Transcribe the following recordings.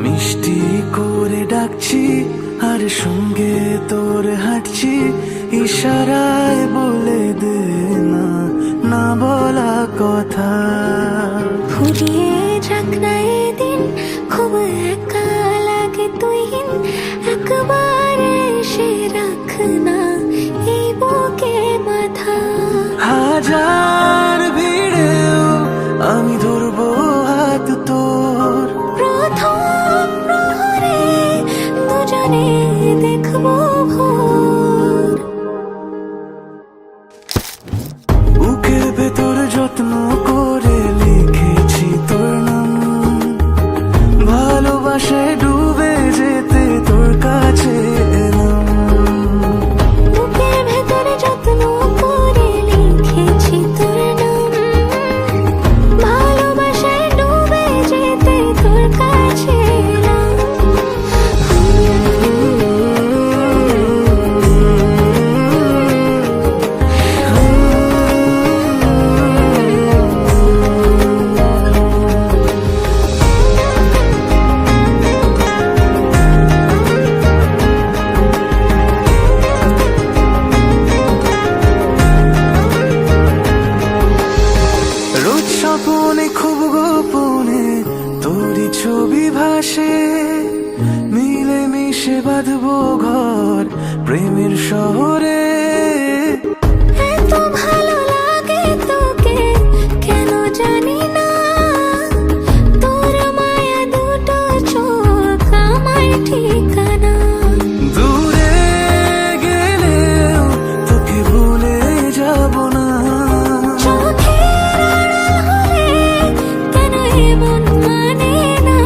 মিষ্টি করে ডাকছি আর সঙ্গে তোর হাঁটছি, ইশারায় বলে দে না না বলা কথা। ফুরিয়ে যাক না এদিন, খুব একা লাগে তুই একবার এসে রাখ না এই বুকে মাথা। হাজার ভিড়েও আমি ধরবো হাত তোর, প্রথম প্রহরে দুজনে দেখবো ভোর। বুকের ভেতর যত্ন করে লিখেছি তোর নাম, ভালোবাসায় ডুবে যেতে তোর কাছে এলাম। বুকের ভেতরে যত্ন করে লিখেছি তোর নাম, ভালোবাসায় ডুবে যেতে তোর কাছে এলাম। রোজ স্বপনে খুব গোপনে তোরই ছবি ভাসে, মিলে মিশে বাঁধবো ঘর প্রেমের শহরে। এত ভালো লাগে তোকে কেন জানি না, তোর মায়া দুটো চোখ আমায় ঠিকানা। দূরে গেলেও তোকে ভুলে যাব না, চোখের আড়াল হলে কেন এমন মানে না।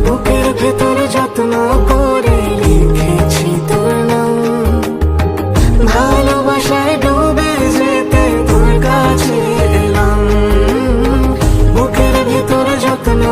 বুকের ভেতর যত্ন করে লিখেছি তোর নাম, ভালোবাসায় ডুবে যেতে তোর কাছে এলাম। বুকের ভেতর যত্ন